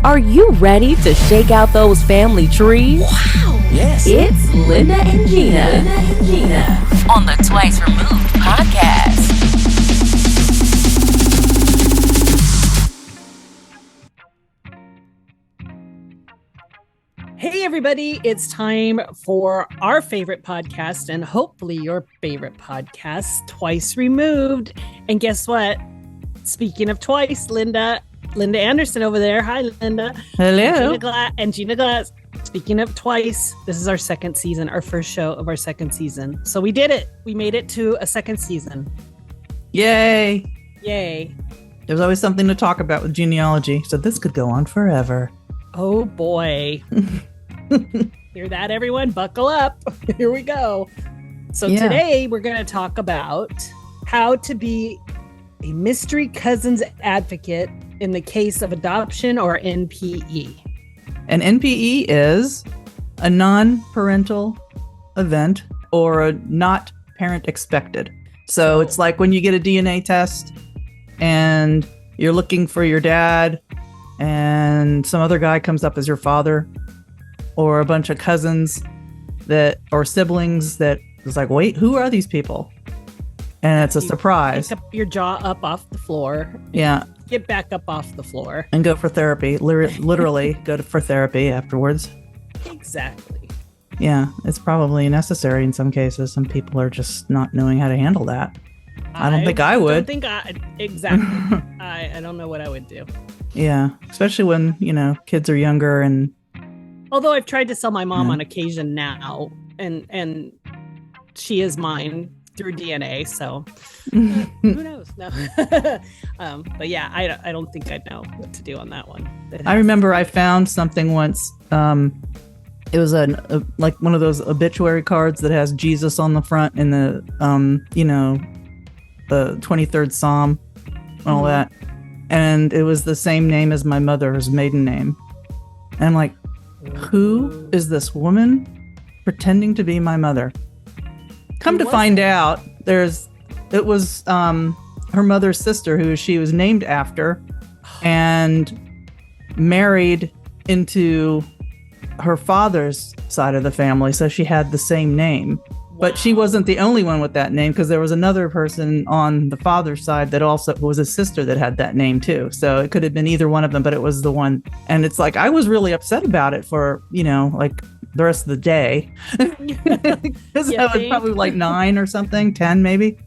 Are you ready to shake out those family trees? Wow! Yes! It's Linda and Gina. On the Twice Removed podcast. Hey everybody, it's time for our favorite podcast and hopefully your favorite podcast, Twice Removed. And guess what? Speaking of twice, Linda Anderson over there. Hi, Linda. Hello. And Gina Glass. Speaking of twice, this is our second season, our first show of our second season. So we did it. We made it to a second season. Yay. There's always something to talk about with genealogy, so this could go on forever. Oh boy. Hear that, everyone? Buckle up. Here we go. So Today we're going to talk about how to be a mystery cousins advocate in the case of adoption, or NPE. An NPE is a non-parental event or a not parent expected. So it's like when you get a DNA test and you're looking for your dad and some other guy comes up as your father, or a bunch of cousins or siblings that is like, wait, who are these people? And it's a surprise. Pick up your jaw up off the floor. Yeah. Get back up off the floor. And go for therapy. Literally go for therapy afterwards. Exactly. Yeah, it's probably necessary in some cases. Some people are just not knowing how to handle that. I don't think I would. Exactly. I don't know what I would do. Yeah, especially when, kids are younger and... Although I've tried to sell my mom on occasion now, and she is mine through DNA, so who knows? No. But yeah, I don't think I'd know what to do on that one. I remember I found something once. It was like one of those obituary cards that has Jesus on the front and the the 23rd Psalm and all that, and it was the same name as my mother's maiden name. And I'm like, who is this woman pretending to be my mother? Come to find out, it was her mother's sister who she was named after and married into her father's side of the family. So she had the same name. Wow. But she wasn't the only one with that name, because there was another person on the father's side that also was a sister that had that name too. So it could have been either one of them, but it was the one. And it's like, I was really upset about it for, like the rest of the day. Because I was probably like 9 or something, 10 maybe.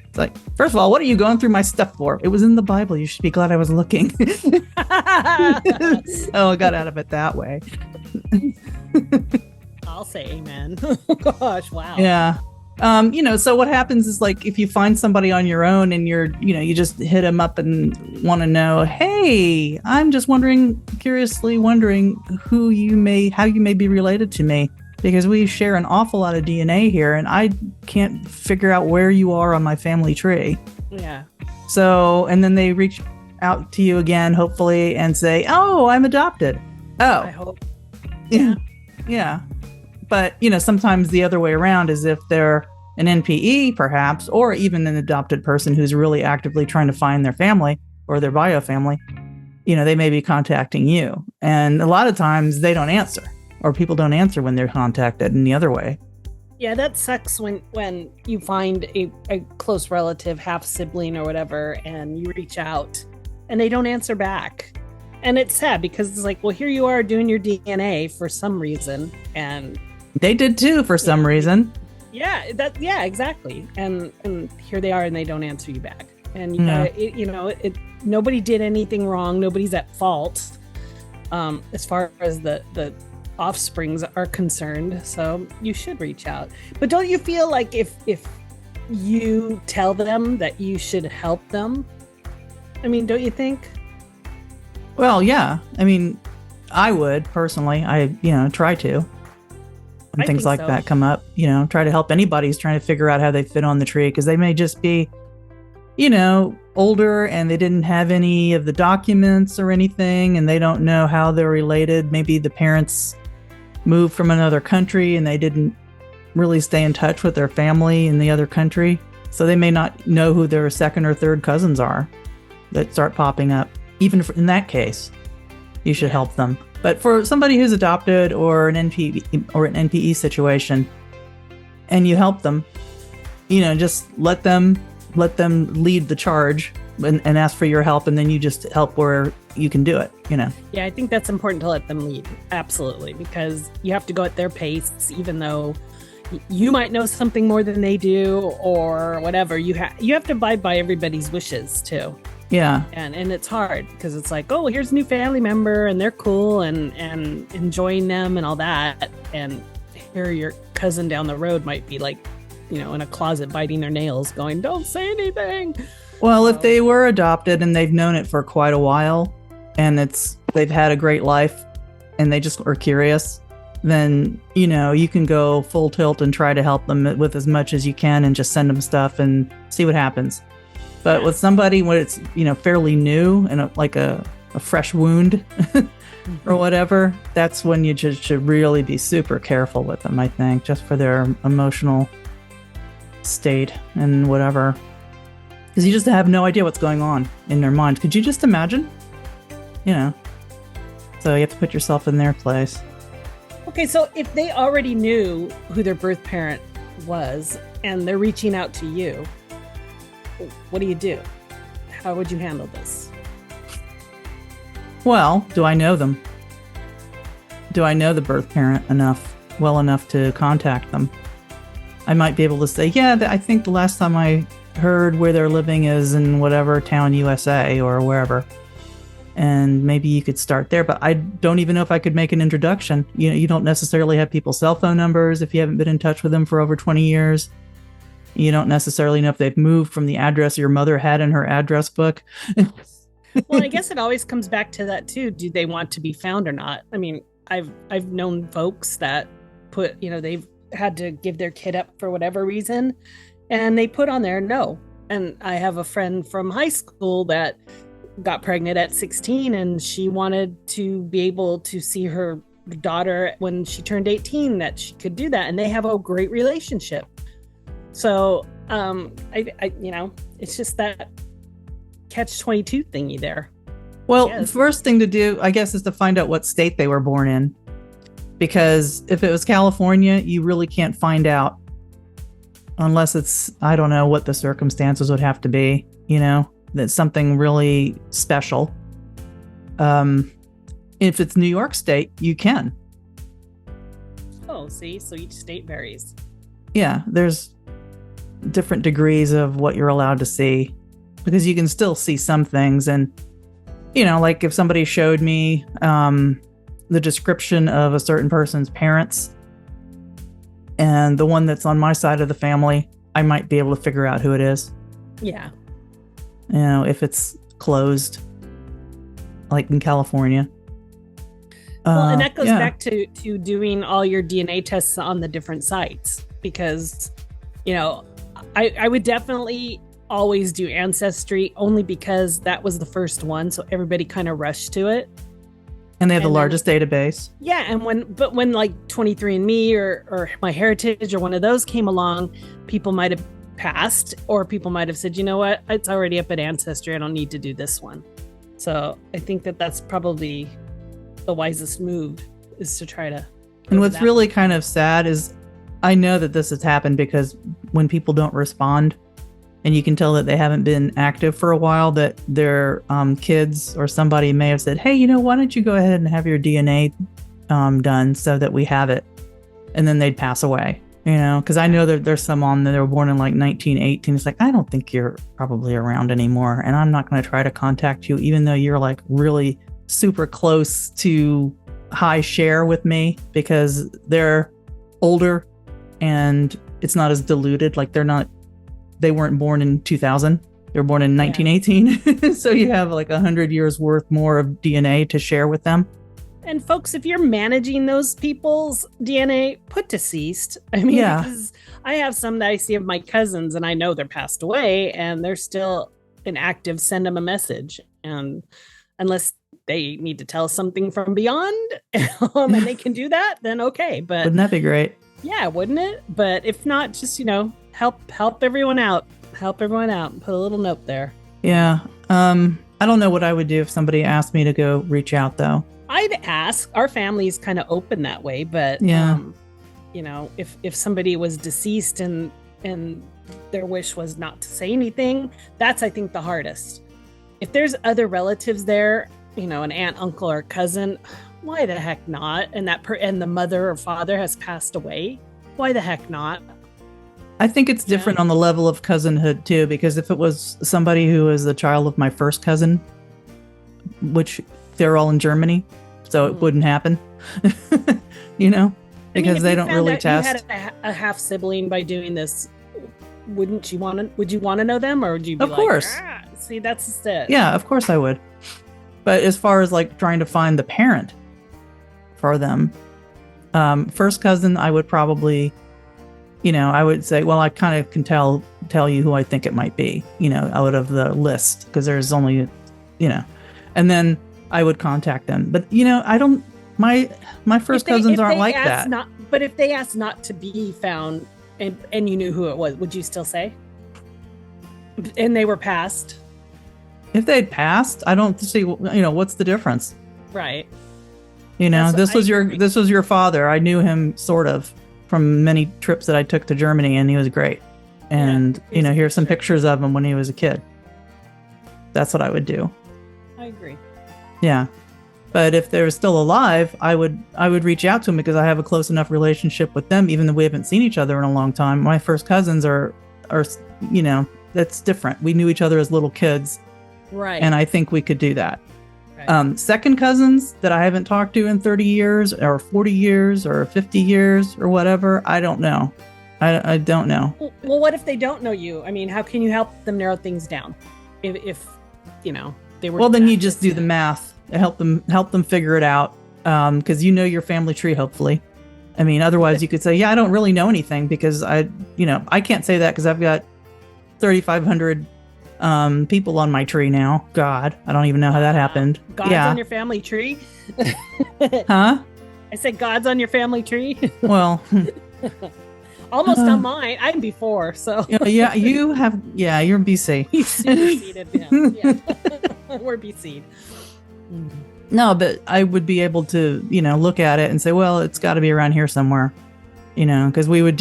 It's like, first of all, what are you going through my stuff for? It was in the Bible. You should be glad I was looking. Oh, I got out of it that way. I'll say amen. Oh gosh, wow. Yeah. So what happens is, like, if you find somebody on your own and you just hit them up and want to know, hey, I'm just curiously wondering how you may be related to me, because we share an awful lot of DNA here and I can't figure out where you are on my family tree. Yeah. So, and then they reach out to you again, hopefully, and say, oh, I'm adopted. Oh, I hope. Yeah. Yeah. But, sometimes the other way around is if they're an NPE, perhaps, or even an adopted person who's really actively trying to find their family or their bio family, they may be contacting you. And a lot of times they don't answer, or people don't answer when they're contacted in the other way. Yeah, that sucks when you find a close relative, half sibling or whatever, and you reach out and they don't answer back. And it's sad because it's like, well, here you are doing your DNA for some reason, and they did too for some reason. Yeah, exactly. And here they are, and they don't answer you back. And nobody did anything wrong. Nobody's at fault, as far as the offsprings are concerned. So you should reach out. But don't you feel like if you tell them that you should help them? I mean, don't you think? Well, yeah. I mean, I would personally. I try to. When things like that come up, try to help anybody who's trying to figure out how they fit on the tree, because they may just be, older and they didn't have any of the documents or anything, and they don't know how they're related. Maybe the parents moved from another country and they didn't really stay in touch with their family in the other country. So they may not know who their second or third cousins are that start popping up, even in that case. you should help them. But for somebody who's adopted or an NPE situation, and you help them, just let them lead the charge and ask for your help, and then you just help where you can do it. Yeah, I think that's important to let them lead. Absolutely, because you have to go at their pace, even though you might know something more than they do or whatever. You have to abide by everybody's wishes too. Yeah. And it's hard because it's like, oh, here's a new family member and they're cool and enjoying them and all that. And here your cousin down the road might be like, in a closet biting their nails going, don't say anything. Well, if they were adopted and they've known it for quite a while and they've had a great life and they just are curious, then, you can go full tilt and try to help them with as much as you can and just send them stuff and see what happens. But with somebody when it's, fairly new and like a fresh wound or whatever, that's when you just should really be super careful with them, I think, just for their emotional state and whatever. Because you just have no idea what's going on in their mind. Could you just imagine? So you have to put yourself in their place. Okay, so if they already knew who their birth parent was and they're reaching out to you, what do? How would you handle this? Well, do I know them? Do I know the birth parent well enough to contact them? I might be able to say, yeah, I think the last time I heard where they're living is in whatever town, USA or wherever. And maybe you could start there, but I don't even know if I could make an introduction. You don't necessarily have people's cell phone numbers if you haven't been in touch with them for over 20 years. You don't necessarily know if they've moved from the address your mother had in her address book. Well, I guess it always comes back to that too. Do they want to be found or not? I mean, I've known folks that they've had to give their kid up for whatever reason, and they put on there no. And I have a friend from high school that got pregnant at 16, and she wanted to be able to see her daughter when she turned 18, that she could do that, and they have a great relationship. So it's just that catch-22 thingy there. Well, the first thing to do, I guess, is to find out what state they were born in. Because if it was California, you really can't find out unless it's, I don't know what the circumstances would have to be, that's something really special. If it's New York State, you can. Oh, see, so each state varies. Yeah, there's different degrees of what you're allowed to see, because you can still see some things. And, like if somebody showed me the description of a certain person's parents and the one that's on my side of the family, I might be able to figure out who it is. Yeah. If it's closed, like in California. Well, and that goes back to doing all your DNA tests on the different sites, because, I would definitely always do Ancestry only because that was the first one. So everybody kind of rushed to it. And they have the largest database. Yeah. And when like 23andMe or MyHeritage or one of those came along, people might have passed, or people might have said, you know what, it's already up at Ancestry, I don't need to do this one. So I think that's probably the wisest move, is to try to. And what's really kind of sad is I know that this has happened because when people don't respond and you can tell that they haven't been active for a while, that their kids or somebody may have said, hey, why don't you go ahead and have your DNA done so that we have it? And then they'd pass away. Because I know that there's some on that they were born in like 1918. It's like, I don't think you're probably around anymore. And I'm not going to try to contact you, even though you're like really super close to high share with me, because they're older and it's not as diluted. Like they weren't born in 2000. They were born in 1918. So you have like 100 years worth more of DNA to share with them. And folks, if you're managing those people's DNA, put deceased. I mean, because I have some that I see of my cousins and I know they're passed away and they're still inactive, send them a message. And unless they need to tell something from beyond and they can do that, then okay. But wouldn't that be great? Yeah, wouldn't it? But if not, just, help everyone out. Help everyone out and put a little note there. Yeah. I don't know what I would do if somebody asked me to go reach out, though. I'd ask. Our family's kind of open that way, but Yeah. you know, if somebody was deceased and their wish was not to say anything, that's, I think, the hardest. If there's other relatives there, you know, an aunt, uncle, or cousin, why the heck not? And and the mother or father has passed away, why the heck not? I think it's different on the level of cousinhood, too, because if it was somebody who is the child of my first cousin, which they're all in Germany, so it wouldn't happen, you know, because they don't really test. You had a half sibling by doing this. Would you want to know them, or would you be Of course. See, that's just it. Yeah, of course I would. But as far as like trying to find the parent for them, first cousin, I would probably, you know, I would say, well, I kind of can tell you who I think it might be, you know, out of the list, because there's only, you know, and then I would contact them. But, you know, I don't, my first cousins aren't like that. But if they asked not to be found and you knew who it was, would you still say? And they were passed? If they'd passed, I don't see, you know, what's the difference? Right. You know, this was your father. I knew him sort of from many trips that I took to Germany, and he was great. And, you know, here's some pictures of him when he was a kid. That's what I would do. I agree. Yeah. But if they're still alive, I would reach out to them, because I have a close enough relationship with them, even though we haven't seen each other in a long time. My first cousins are, you know, that's different. We knew each other as little kids. Right. And I think we could do that. Right. Second cousins that I haven't talked to in 30 years or 40 years or 50 years or whatever, I don't know. I don't know. Well, what if they don't know you? I mean, how can you help them narrow things down? If you know, they were. Well, then you just do the math. Help them figure it out. Because you know your family tree, hopefully. I mean, otherwise you could say, yeah, I don't really know anything, because I can't say that because I've got 3,500 people on my tree now. God, I don't even know how that happened. God's on your family tree? Huh? I said God's on your family tree? Well, almost on mine. I'm before, so. Yeah, you have, yeah, you're BC. We superseded him. Yeah. We're BC'd. No, but I would be able to, you know, look at it and say, well, it's got to be around here somewhere, you know, because we would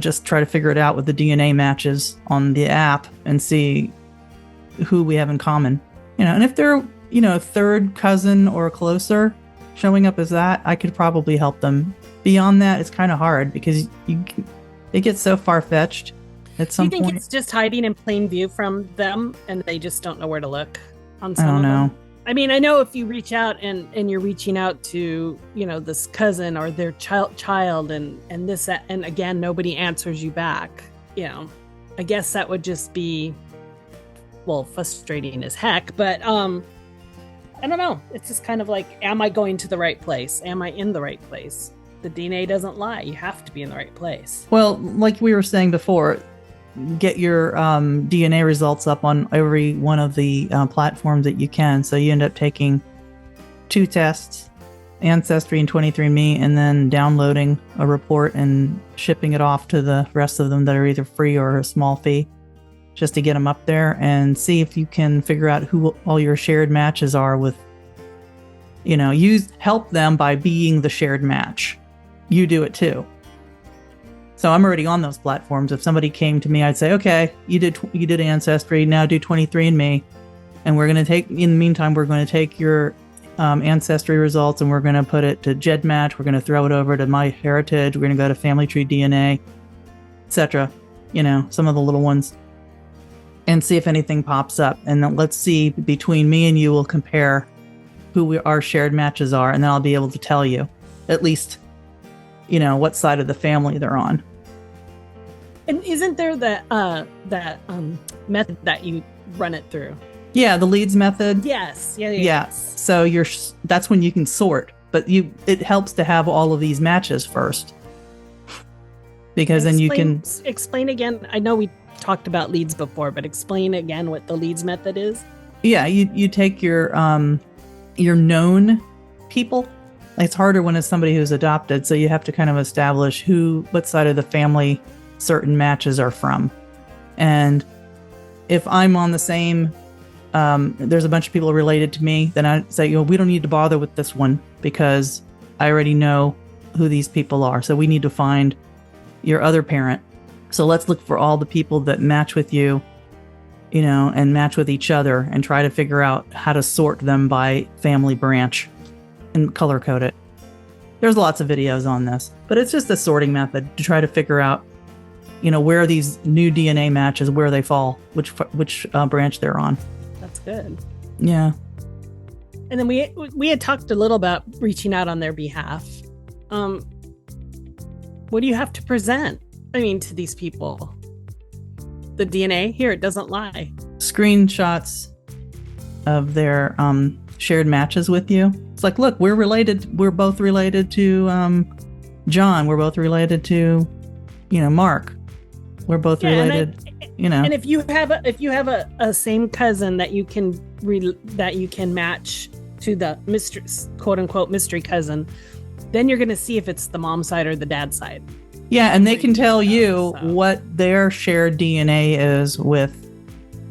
just try to figure it out with the DNA matches on the app and see who we have in common, you know. And if they're, you know, a third cousin or closer showing up as that, I could probably help them. Beyond that, it's kind of hard, because it gets so far-fetched at some point. Do you think it's just hiding in plain view from them, and they just don't know where to look on some I don't of know. them? I mean, I know if you reach out and you're reaching out to, you know, this cousin or their child and this, that, and again, nobody answers you back, you know, I guess that would just be, well, frustrating as heck, but I don't know. It's just kind of like, am I going to the right place? Am I in the right place? The DNA doesn't lie. You have to be in the right place. Well, like we were saying before, get your DNA results up on every one of the platforms that you can. So you end up taking 2 tests, Ancestry and 23andMe, and then downloading a report and shipping it off to the rest of them that are either free or a small fee, just to get them up there and see if you can figure out who all your shared matches are with. You know, help them by being the shared match. You do it too. So I'm already on those platforms. If somebody came to me, I'd say, okay, you did Ancestry, now do 23andMe. And we're going to take, in the meantime, we're going to take your Ancestry results and we're going to put it to GEDmatch. We're going to throw it over to MyHeritage. We're going to go to Family Tree DNA, etc. You know, some of the little ones. And see if anything pops up. And then let's see, between me and you, we'll compare who our shared matches are. And then I'll be able to tell you, at least, you know, what side of the family they're on. And isn't there that method that you run it through? Yeah, the leads method. Yes. Yeah. Yes. So that's when you can sort, but it helps to have all of these matches first, because then you can explain again. I know we talked about leads before, but explain again what the leads method is. Yeah, you take your known people. It's harder when it's somebody who's adopted, so you have to kind of establish what side of the family certain matches are from. And if I'm on the same there's a bunch of people related to me, then I say, we don't need to bother with this one because I already know who these people are. So we need to find your other parent. So let's look for all the people that match with you, and match with each other and try to figure out how to sort them by family branch and color code it. There's lots of videos on this, but it's just a sorting method to try to figure out, where these new DNA matches, where they fall, which branch they're on. That's good. Yeah. And then we had talked a little about reaching out on their behalf. What do you have to present? To these people? The DNA here, it doesn't lie. Screenshots of their shared matches with you. It's like, look, we're related. We're both related to John. We're both related to, Mark. We're both related. And if you have a same cousin that you can match to the mystery, quote unquote mystery cousin, then you're going to see if it's the mom side or the dad side. Yeah, and they can tell you what their shared DNA is with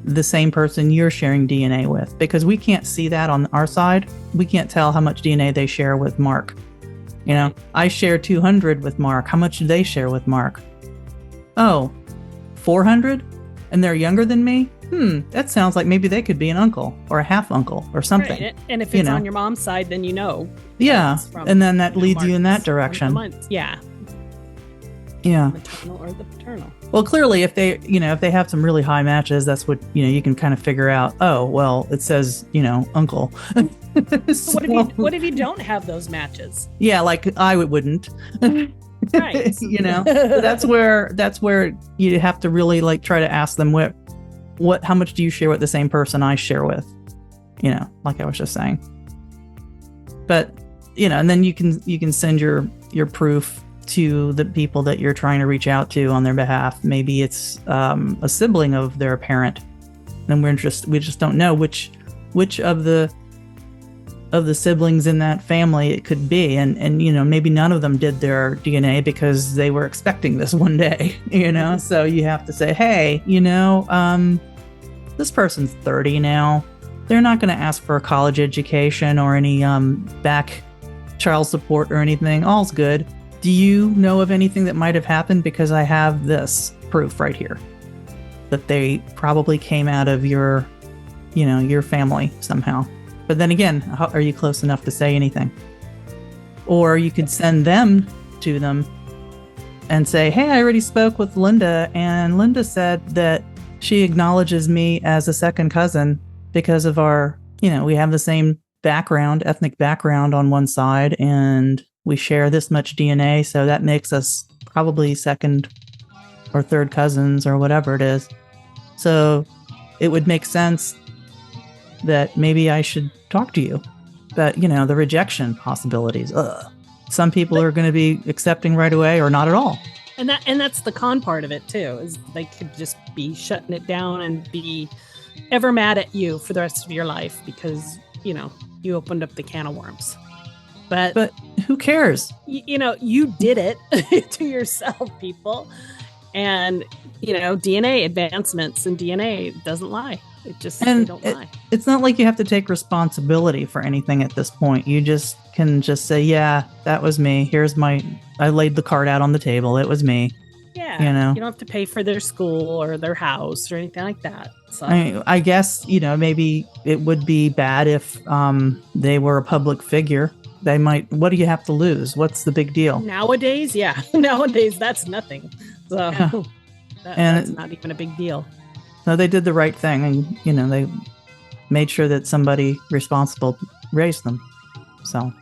the same person you're sharing DNA with, because we can't see that on our side. We can't tell how much DNA they share with Mark. I share 200 with Mark. How much do they share with Mark? Oh, 400? And they're younger than me? That sounds like maybe they could be an uncle or a half uncle or something. Right. And if it's on your mom's side, then Yeah, and then that leads you in that direction. Yeah. Yeah. Maternal or the paternal. Well, clearly, if they have some really high matches, that's what, you can kind of figure out. Oh, well, it says, uncle. So what if you don't have those matches? Yeah, like I wouldn't. Right. That's where you have to really try to ask them how much do you share with the same person I share with? Like I was just saying. But, and then you can send your proof to the people that you're trying to reach out to on their behalf. Maybe it's a sibling of their parent, and we just don't know which of the siblings in that family it could be, and maybe none of them did their DNA because they were expecting this one day, so you have to say, hey, this person's 30 now, they're not going to ask for a college education or any back child support or anything, all's good. Do you know of anything that might have happened? Because I have this proof right here that they probably came out of your family somehow. But then again, how are you close enough to say anything? Or you could send them to them and say, hey, I already spoke with Linda, and Linda said that she acknowledges me as a second cousin because of our, we have the same background, ethnic background on one side, and we share this much DNA, so that makes us probably second or third cousins or whatever it is. So it would make sense that maybe I should talk to you. But, the rejection possibilities. Some people are going to be accepting right away or not at all. And that's the con part of it, too, is they could just be shutting it down and be ever mad at you for the rest of your life because, you opened up the can of worms. But who cares? You did it to yourself, people. And, DNA advancements and DNA doesn't lie. They don't lie. It's not like you have to take responsibility for anything at this point. You just can say, yeah, that was me. I laid the card out on the table. It was me. Yeah. You don't have to pay for their school or their house or anything like that. So I guess, maybe it would be bad if they were a public figure. They might, what do you have to lose? What's the big deal? Nowadays, yeah. Nowadays, that's nothing. So yeah. That's not even a big deal. No, they did the right thing. And, they made sure that somebody responsible raised them. So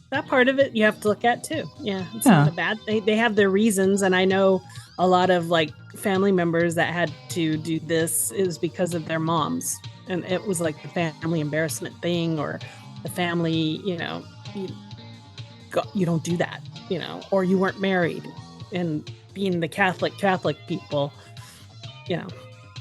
that part of it you have to look at, too. Yeah, it's not a bad thing. They have their reasons. And I know a lot of family members that had to do this is because of their moms. And it was like the family embarrassment thing or the family, you don't do that, or you weren't married, and being the Catholic people,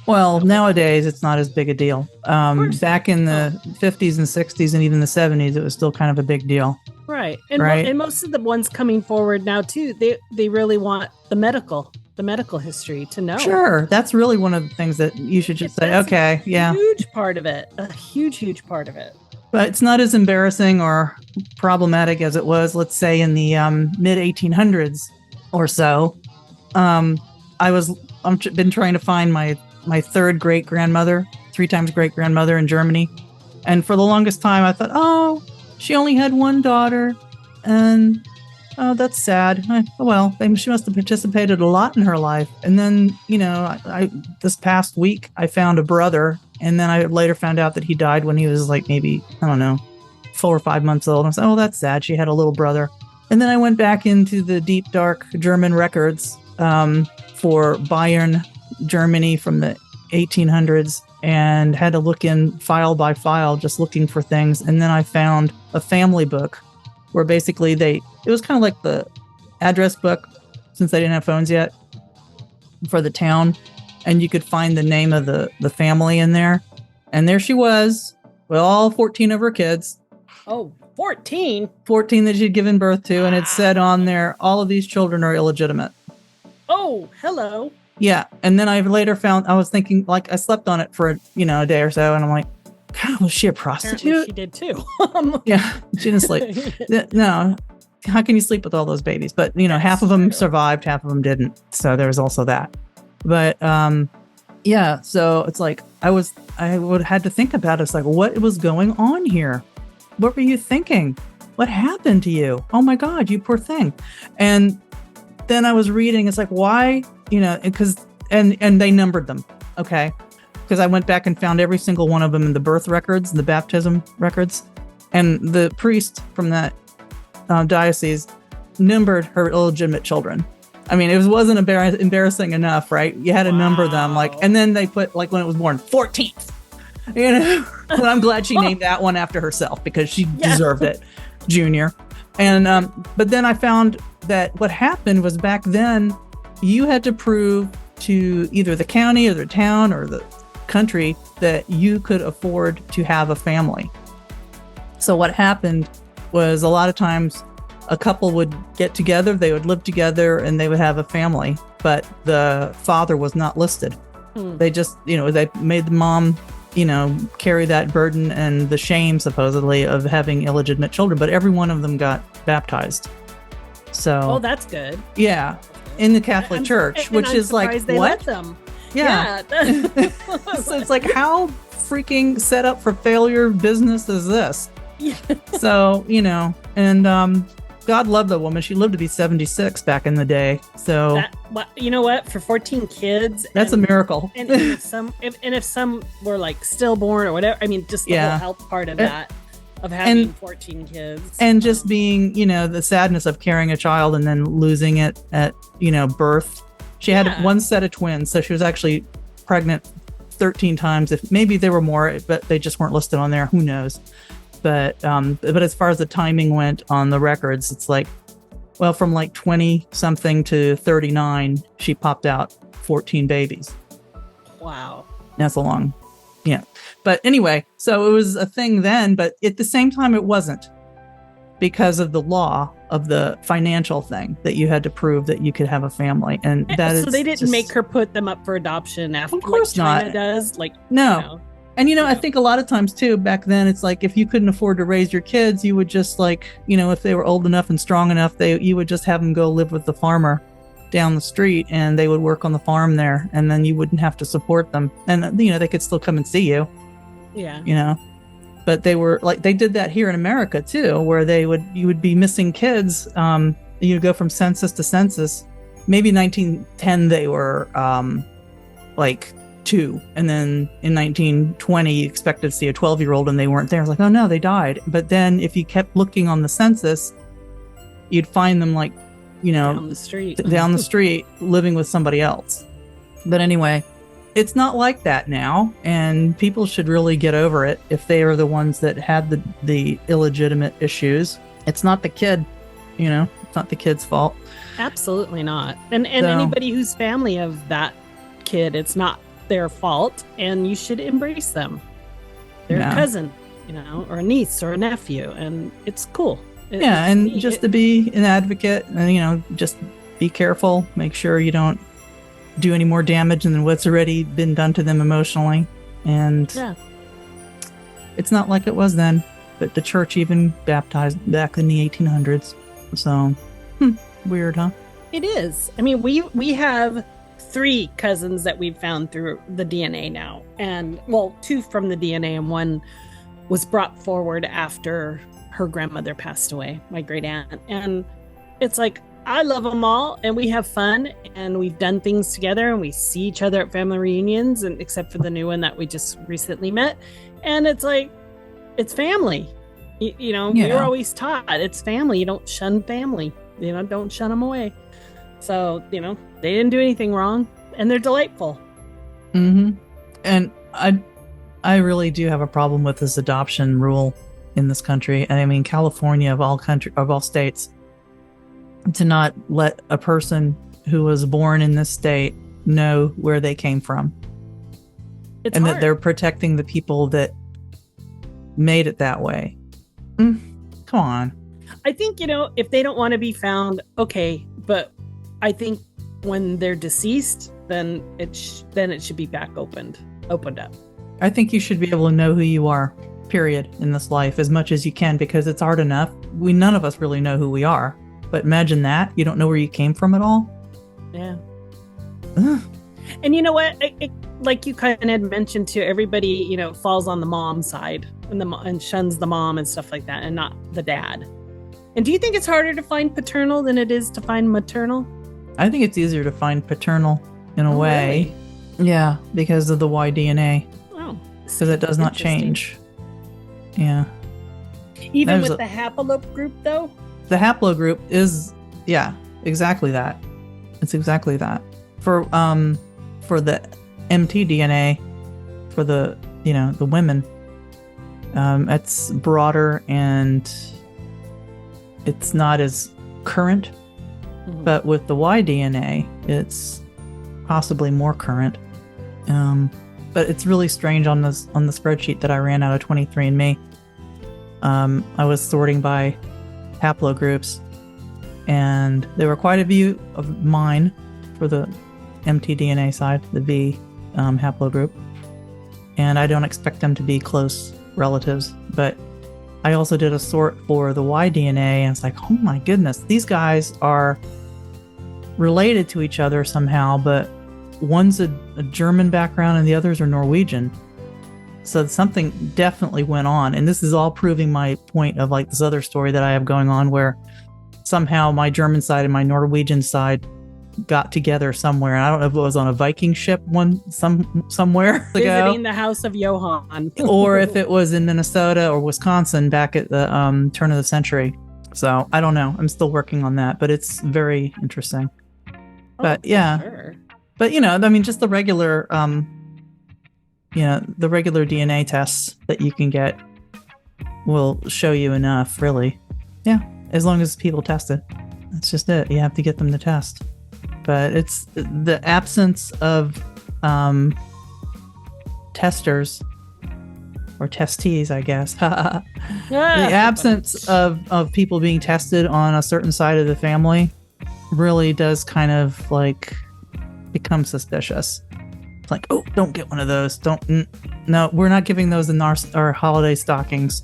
Well, nowadays it's not as big a deal. Back in the 50s and 60s and even the 70s, it was still kind of a big deal. Right. And most of the ones coming forward now too, they really want the medical. the medical history to know. Sure. That's really one of the things that you should just say, okay, yeah. Huge part of it. A huge part of it. But it's not as embarrassing or problematic as it was, let's say, in the mid 1800s or so. I've been trying to find my third great grandmother, 3 times great grandmother in Germany. And for the longest time, I thought, oh, she only had one daughter. And, oh, that's sad. Well, she must have participated a lot in her life. And then, I this past week, I found a brother. And then I later found out that he died when he was like maybe, I don't know, 4 or 5 months old. I was like, oh, that's sad. She had a little brother. And then I went back into the deep, dark German records for Bayern, Germany from the 1800s, and had to look in file by file, just looking for things. And then I found a family book where basically it was kind of like the address book, since they didn't have phones yet, for the town. And you could find the name of the family in there. And there she was with all 14 of her kids. Oh, 14? 14 that she'd given birth to. And it said on there, all of these children are illegitimate. Oh, hello. Yeah. And then I later found, I was thinking, like, I slept on it for, a day or so. And I'm like, God, was she a prostitute? Apparently she did too. Yeah. She didn't sleep. No. How can you sleep with all those babies? But, half of them survived, half of them didn't. So there was also that. But, yeah. So it's like, I would had to think about it. It's like, what was going on here? What were you thinking? What happened to you? Oh my God, you poor thing. And then I was reading, it's like, why, because, and they numbered them. Okay. Because I went back and found every single one of them in the birth records, the baptism records. And the priest from that diocese numbered her illegitimate children. I mean, it wasn't embarrassing enough, right? You had to number them, and then they put, like, when it was born, 14th. But I'm glad she named that one after herself because she deserved it, Junior. And but then I found that what happened was back then, you had to prove to either the county or the town or the country that you could afford to have a family. So what happened was a lot of times a couple would get together, they would live together, and they would have a family, but the father was not listed. They just, they made the mom, carry that burden and the shame, supposedly, of having illegitimate children, but every one of them got baptized. So, oh, that's good. Yeah, in the Catholic Church, which I'm is like, they what? let them. Yeah. So it's like, how freaking set up for failure business is this? Yeah. So, and God love the woman. She lived to be 76 back in the day. So you know what? For 14 kids, that's a miracle. And if some were like stillborn or whatever, I mean, just the whole health part of that, of having 14 kids, and just being, the sadness of carrying a child and then losing it at, birth. She had one set of twins, so she was actually pregnant 13 times. If maybe there were more, but they just weren't listed on there. Who knows? But as far as the timing went on the records, it's like, well, from like 20 something to 39, she popped out 14 babies. Wow. That's a long, yeah. But anyway, so it was a thing then, but at the same time, it wasn't, because of the law of the financial thing that you had to prove that you could have a family. And that is, so they didn't make her put them up for adoption after, of course, like China not. does. Like, no. And, I think a lot of times, too, back then, it's like, if you couldn't afford to raise your kids, you would just, like, if they were old enough and strong enough, you would just have them go live with the farmer down the street, and they would work on the farm there, and then you wouldn't have to support them. And, they could still come and see you. Yeah. But they were, like, they did that here in America, too, where you would be missing kids. You go from census to census. Maybe 1910, they were, like, 2, and then in 1920 you expected to see a 12-year-old and they weren't there. It's like, oh no, they died. But then if you kept looking on the census, you'd find them, like, down the street living with somebody else. But anyway, it's not like that now, and people should really get over it if they are the ones that had the illegitimate issues. It's not the kid, it's not the kid's fault. Absolutely not. And anybody who's family of that kid, it's not their fault, and you should embrace them. They're a cousin, or a niece or a nephew, and it's cool. And just to be an advocate, and just be careful, make sure you don't do any more damage than what's already been done to them emotionally. And it's not like it was then, but the church even baptized back in the 1800s. So, weird, huh? It is. I mean, we have 3 cousins that we've found through the DNA now. And, well, 2 from the DNA and 1 was brought forward after her grandmother passed away, my great aunt. And it's like, I love them all, and we have fun, and we've done things together, and we see each other at family reunions, and except for the new one that we just recently met. And it's like, it's family. We were always taught it's family. You don't shun family. Don't shun them away. So, they didn't do anything wrong, and they're delightful. Mm-hmm. And I really do have a problem with this adoption rule in this country. And I mean, California of all states, to not let a person who was born in this state know where they came from. It's hard. That they're protecting the people that made it that way. Come on. I think, if they don't want to be found, okay, but I think when they're deceased, then it should be back opened up. I think you should be able to know who you are, period, in this life as much as you can, because it's hard enough. None of us really know who we are. But imagine that. You don't know where you came from at all? Yeah. Ugh. And you know what? Like you kind of had mentioned too, everybody, falls on the mom side and shuns the mom and stuff like that, and not the dad. And do you think it's harder to find paternal than it is to find maternal? I think it's easier to find paternal in a way. Really? Yeah, because of the Y DNA. Oh. Because it does not change. Yeah. Even with the haplogroup group, though? The haplogroup is, exactly that. It's exactly that. For the mtDNA, for the women, it's broader and it's not as current. Mm-hmm. But with the Y DNA, it's possibly more current. But it's really strange on the spreadsheet that I ran out of 23andMe. I was sorting by haplogroups, and there were quite a few of mine for the mtDNA side, the V haplogroup, and I don't expect them to be close relatives, but I also did a sort for the Y DNA, and it's like, oh my goodness, these guys are related to each other somehow, but one's a German background and the others are Norwegian. So something definitely went on. And this is all proving my point of like this other story that I have going on, where somehow my German side and my Norwegian side got together somewhere. And I don't know if it was on a Viking ship somewhere visiting the house of Johann, or if it was in Minnesota or Wisconsin back at the turn of the century. So I don't know. I'm still working on that, but it's very interesting. But yeah, sure. But I mean, just the regular the regular DNA tests that you can get will show you enough, really. Yeah, as long as people test it. That's just it. You have to get them to test. But it's the absence of testers, or testees, I guess. The absence of people being tested on a certain side of the family really does kind of like become suspicious. It's like, oh, don't get one of those. No, we're not giving those in our holiday stockings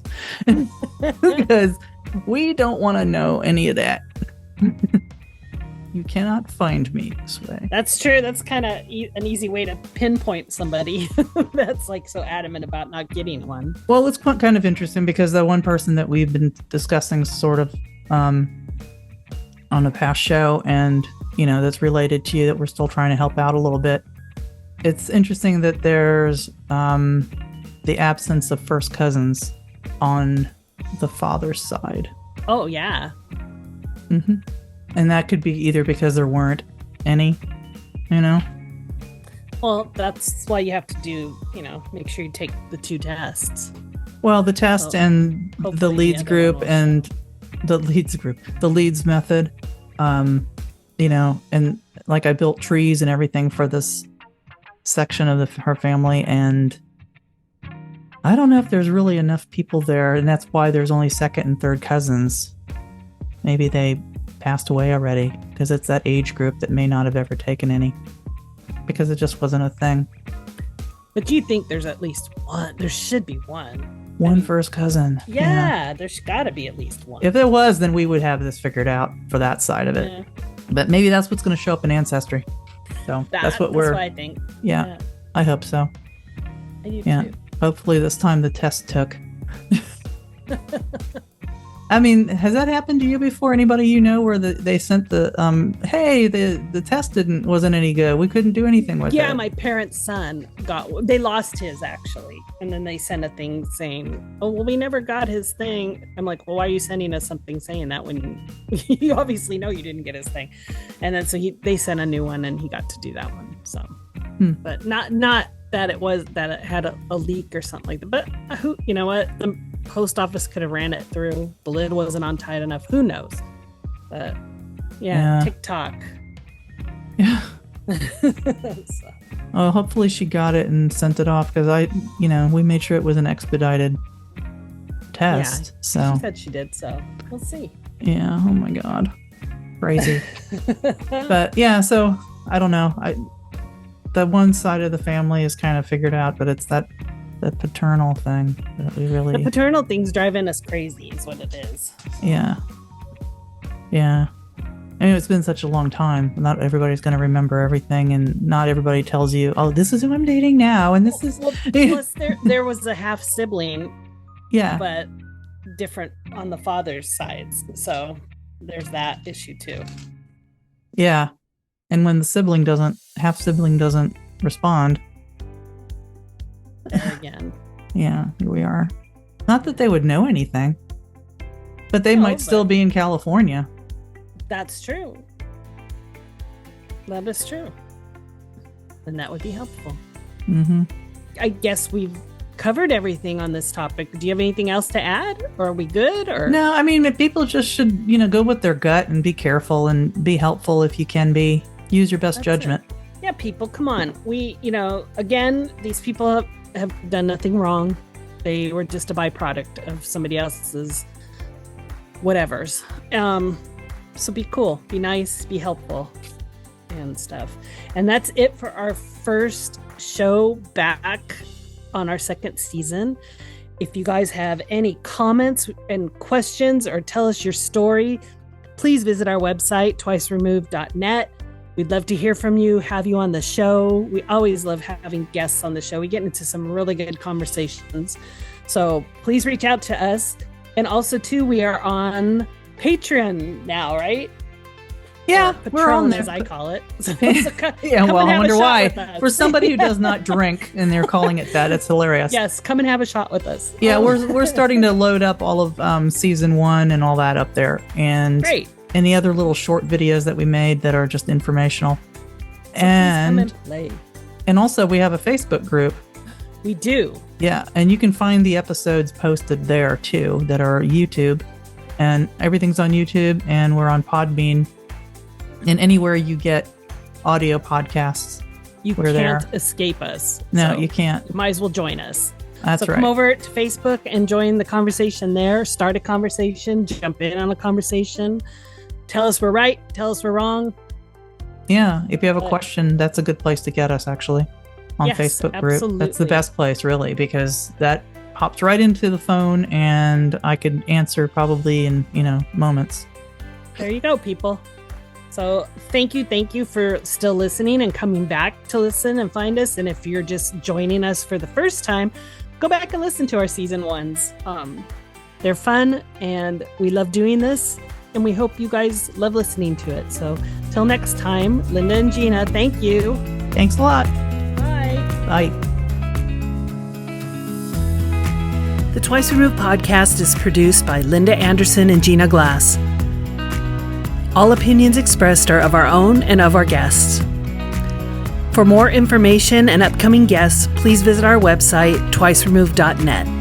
because we don't want to know any of that. You cannot find me this way. That's true. That's kind of an easy way to pinpoint somebody that's like so adamant about not getting one. Well, it's kind of interesting because the one person that we've been discussing sort of on a past show, and that's related to you, that we're still trying to help out a little bit. It's interesting that there's the absence of first cousins on the father's side. Oh, yeah. Mm-hmm. And that could be either because there weren't any, Well, that's why you have to do, make sure you take the 2 tests. Well, the test and the leads group and the leads method, and like I built trees and everything for this section of her family, and I don't know if there's really enough people there, and that's why there's only second and third cousins. Maybe they passed away already, because it's that age group that may not have ever taken any. because it just wasn't a thing. But do you think there's at least one? There should be one. One first cousin. Yeah, there's got to be at least one. If there was, then we would have this figured out for that side of it. Yeah. But maybe that's what's going to show up in Ancestry. So that's what I think. Yeah, I hope so. I do too. Hopefully this time the test took. I mean, has that happened to you before? Anybody you know where they sent the hey, the test wasn't any good. We couldn't do anything with it. Yeah, my parents' son they lost his actually. And then they sent a thing saying, "Oh, well, we never got his thing." I'm like, "Well, why are you sending us something saying that when you obviously know you didn't get his thing?" And then so they sent a new one and he got to do that one. So but not that it had a leak or something like that. But who, you know what? The post office could have ran it through. The lid wasn't on tight enough. Who knows? But yeah. TikTok. Yeah. Oh, hopefully she got it and sent it off because we made sure it was an expedited test. Yeah, so she said she did. So we'll see. Yeah. Oh my God. Crazy. But yeah. So I don't know. The one side of the family is kind of figured out, but it's the paternal thing that we really... The paternal thing's driving us crazy is what it is. Yeah. Yeah. I mean, it's been such a long time. Not everybody's going to remember everything, and not everybody tells you, "Oh, this is who I'm dating now," and this is... Plus, there was a half-sibling, yeah, but different on the father's sides. So there's that issue, too. Yeah. And when the half-sibling doesn't respond... There again. Yeah, here we are. Not that they would know anything, but they might still be in California. That's true. That is true. And that would be helpful. Mm-hmm. I guess we've covered everything on this topic. Do you have anything else to add? Or are we good? Or no, I mean, people just should, go with their gut and be careful and be helpful if you can be. Use your best judgment. Yeah, people, come on. We, again, these people have done nothing wrong. They were just a byproduct of somebody else's whatevers. So be cool, be nice, be helpful and stuff. And that's it for our first show back on our second season. If you guys have any comments and questions or tell us your story, please visit our website, twiceremoved.net. We'd love to hear from you, have you on the show. We always love having guests on the show. We get into some really good conversations. So please reach out to us. And also, too, we are on Patreon now, right? Yeah, we're on there, as I call it. So yeah, well, I wonder why. For somebody who does not drink and they're calling it that, it's hilarious. Yes, come and have a shot with us. Yeah, we're starting to load up all of season 1 and all that up there. And great. Any other little short videos that we made that are just informational. So and also we have a Facebook group. We do. Yeah, and you can find the episodes posted there too that are YouTube, and everything's on YouTube, and we're on Podbean, and anywhere you get audio podcasts. You can't escape us. No, you can't. You might as well join us. That's right. Come over to Facebook and join the conversation there. Start a conversation. Jump in on a conversation. Tell us we're right. Tell us we're wrong. Yeah. If you have a question, that's a good place to get us, actually, on Facebook group. Absolutely. That's the best place, really, because that pops right into the phone and I could answer probably in, moments. There you go, people. So thank you for still listening and coming back to listen and find us. And if you're just joining us for the first time, go back and listen to our season 1s. They're fun and we love doing this. And we hope you guys love listening to it. So till next time, Linda and Gina, thank you. Thanks a lot. Bye. Bye. The Twice Removed podcast is produced by Linda Anderson and Gina Glass. All opinions expressed are of our own and of our guests. For more information and upcoming guests, please visit our website, twiceremoved.net.